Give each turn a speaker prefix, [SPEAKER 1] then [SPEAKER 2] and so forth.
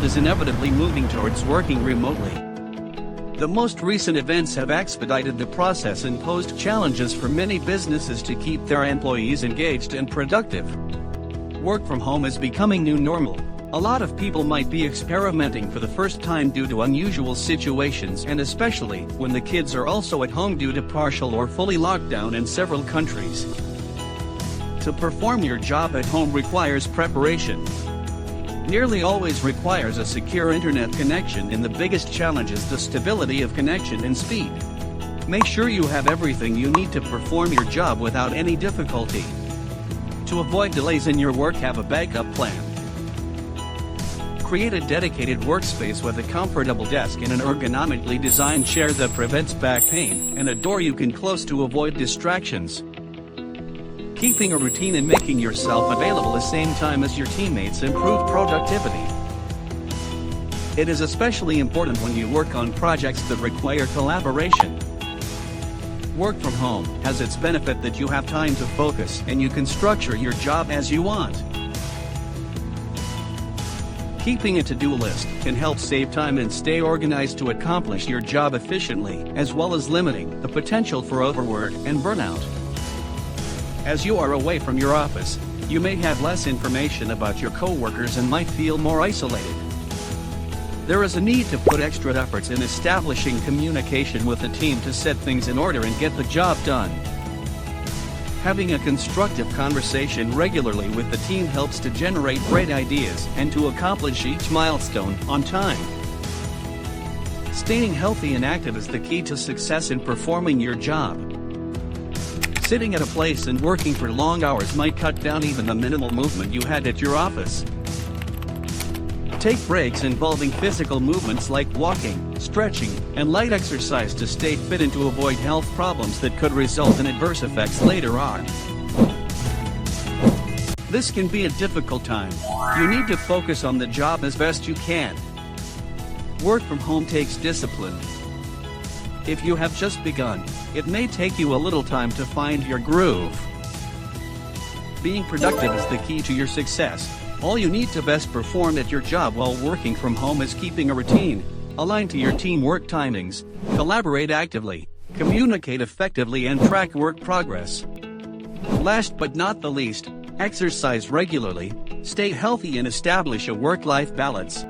[SPEAKER 1] is inevitably moving towards working remotely. The most recent events have expedited the process and posed challenges for many businesses to keep their employees engaged and productive. Work from home is becoming new normal. A lot of people might be experimenting for the first time due to unusual situations, and especially when the kids are also at home due to partial or fully lockdown in several countries. To perform your job at home requires preparation. Nearly always requires a secure internet connection, and the biggest challenge is the stability of connection and speed. Make sure you have everything you need to perform your job without any difficulty. To avoid delays in your work, have a backup plan. Create a dedicated workspace with a comfortable desk and an ergonomically designed chair that prevents back pain, and a door you can close to avoid distractions. Keeping a routine and making yourself available at the same time as your teammates improve productivity. It is especially important when you work on projects that require collaboration. Work from home has its benefit that you have time to focus and you can structure your job as you want. Keeping a to-do list can help save time and stay organized to accomplish your job efficiently, as well as limiting the potential for overwork and burnout. As you are away from your office, you may have less information about your coworkers and might feel more isolated. There is a need to put extra efforts in establishing communication with the team to set things in order and get the job done. Having a constructive conversation regularly with the team helps to generate great ideas and to accomplish each milestone on time. Staying healthy and active is the key to success in performing your job. Sitting at a place and working for long hours might cut down even the minimal movement you had at your office. Take breaks involving physical movements like walking, stretching, and light exercise to stay fit and to avoid health problems that could result in adverse effects later on. This can be a difficult time. You need to focus on the job as best you can. Work from home takes discipline. If you have just begun, it may take you a little time to find your groove. Being productive is the key to your success. All you need to best perform at your job while working from home is keeping a routine, align to your team work timings, collaborate actively, communicate effectively, and track work progress. Last but not the least, exercise regularly, stay healthy, and establish a work-life balance.